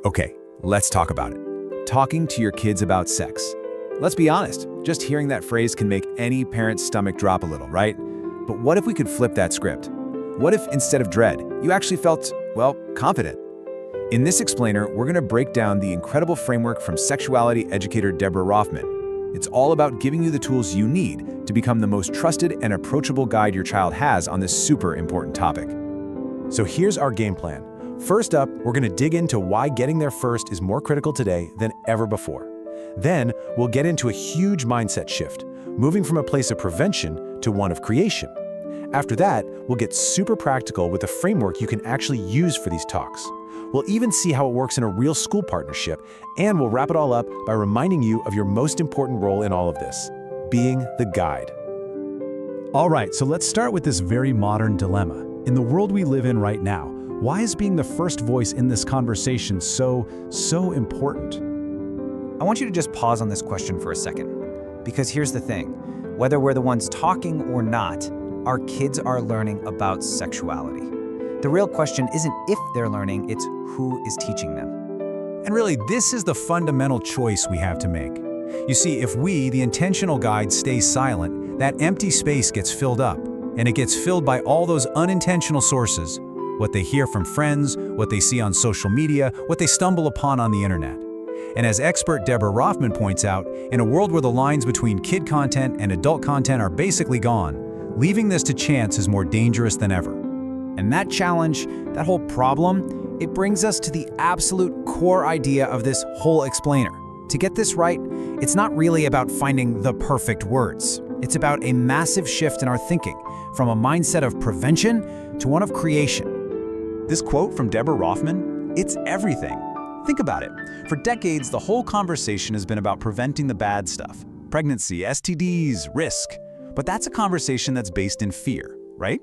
Okay, let's talk about it. Talking to your kids about sex. Let's be honest, just hearing that phrase can make any parent's stomach drop a little, right? But what if we could flip that script? What if instead of dread, you actually felt, well, confident? In this explainer, we're going to break down the incredible framework from sexuality educator Deborah Rothman. It's all about giving you the tools you need to become the most trusted and approachable guide your child has on this super important topic. So here's our game plan. First up, we're going to dig into why getting there first is more critical today than ever before. Then, we'll get into a huge mindset shift, moving from a place of prevention to one of creation. After that, we'll get super practical with a framework you can actually use for these talks. We'll even see how it works in a real school partnership, and we'll wrap it all up by reminding you of your most important role in all of this, being the guide. All right, so let's start with this very modern dilemma. In the world we live in right now, why is being the first voice in this conversation so important? I want you to just pause on this question for a second. Because here's the thing, whether we're the ones talking or not, our kids are learning about sexuality. The real question isn't if they're learning, it's who is teaching them. And really, this is the fundamental choice we have to make. You see, if we, the intentional guide, stay silent, that empty space gets filled up, and it gets filled by all those unintentional sources, what they hear from friends, what they see on social media, what they stumble upon on the internet. And as expert Deborah Rothman points out, in a world where the lines between kid content and adult content are basically gone, leaving this to chance is more dangerous than ever. And that challenge, that whole problem, it brings us to the absolute core idea of this whole explainer. To get this right, it's not really about finding the perfect words. It's about a massive shift in our thinking, from a mindset of prevention to one of creation. This quote from Deborah Rothman, it's everything. Think about it. For decades, the whole conversation has been about preventing the bad stuff. Pregnancy, STDs, risk. But that's a conversation that's based in fear, right?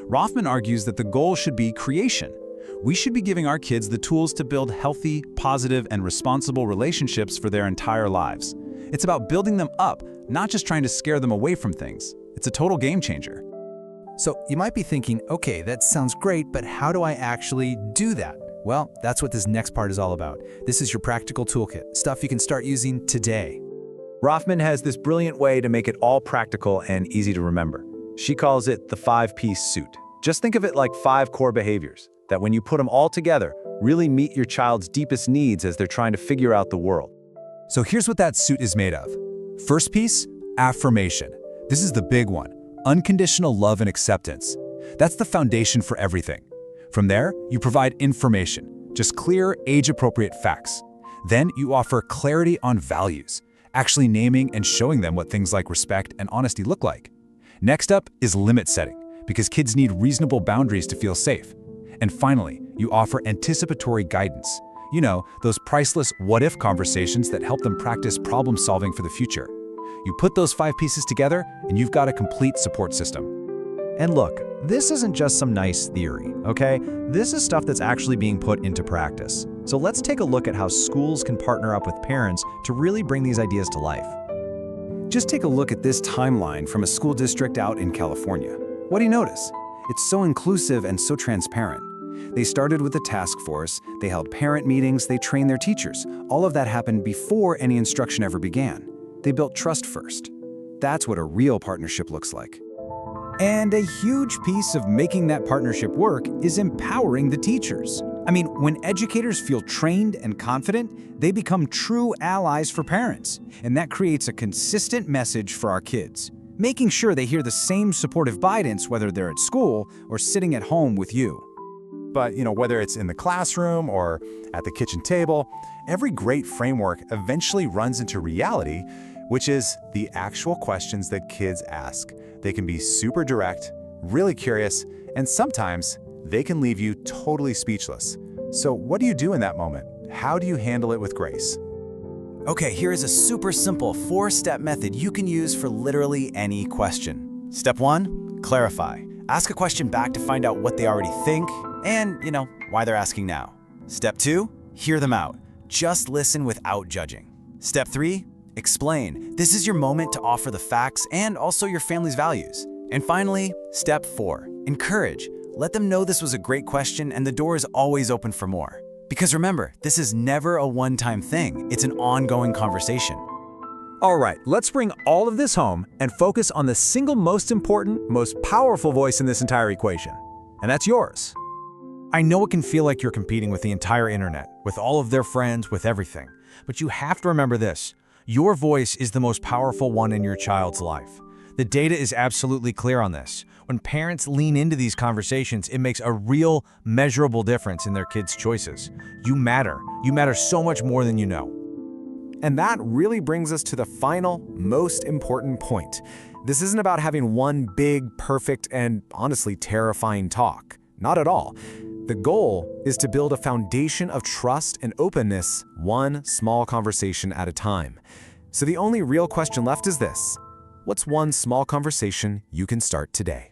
Rothman argues that the goal should be creation. We should be giving our kids the tools to build healthy, positive, and responsible relationships for their entire lives. It's about building them up, not just trying to scare them away from things. It's a total game changer. So you might be thinking, okay, that sounds great, but how do I actually do that? Well, that's what this next part is all about. This is your practical toolkit, stuff you can start using today. Rothman has this brilliant way to make it all practical and easy to remember. She calls it the 5-piece suit. Just think of it like 5 core behaviors that when you put them all together, really meet your child's deepest needs as they're trying to figure out the world. So here's what that suit is made of. First piece, affirmation. This is the big one. Unconditional love and acceptance. That's the foundation for everything. From there, you provide information, just clear, age-appropriate facts. Then you offer clarity on values, actually naming and showing them what things like respect and honesty look like. Next up is limit setting, because kids need reasonable boundaries to feel safe. And finally, you offer anticipatory guidance. You know, those priceless what-if conversations that help them practice problem solving for the future. You put those 5 pieces together, and you've got a complete support system. And look, this isn't just some nice theory, okay? This is stuff that's actually being put into practice. So let's take a look at how schools can partner up with parents to really bring these ideas to life. Just take a look at this timeline from a school district out in California. What do you notice? It's so inclusive and so transparent. They started with a task force, they held parent meetings, they trained their teachers. All of that happened before any instruction ever began. They built trust first. That's what a real partnership looks like. And a huge piece of making that partnership work is empowering the teachers. I mean, when educators feel trained and confident, they become true allies for parents. And that creates a consistent message for our kids, making sure they hear the same supportive guidance whether they're at school or sitting at home with you. But, whether it's in the classroom or at the kitchen table, every great framework eventually runs into reality, which is the actual questions that kids ask. They can be super direct, really curious, and sometimes they can leave you totally speechless. So what do you do in that moment? How do you handle it with grace? Okay, here is a super simple 4-step method you can use for literally any question. Step 1, clarify. Ask a question back to find out what they already think and, why they're asking now. Step 2, hear them out. Just listen without judging. Step 3, explain. This is your moment to offer the facts and also your family's values. And finally, step 4, encourage. Let them know this was a great question and the door is always open for more. Because remember, this is never a one-time thing. It's an ongoing conversation. All right, let's bring all of this home and focus on the single most important, most powerful voice in this entire equation. And that's yours. I know it can feel like you're competing with the entire internet, with all of their friends, with everything. But you have to remember this. Your voice is the most powerful one in your child's life. The data is absolutely clear on this. When parents lean into these conversations, it makes a real, measurable difference in their kids' choices. You matter. You matter so much more than you know. And that really brings us to the final, most important point. This isn't about having one big, perfect, and honestly terrifying talk. Not at all. The goal is to build a foundation of trust and openness, one small conversation at a time. So the only real question left is this: what's one small conversation you can start today?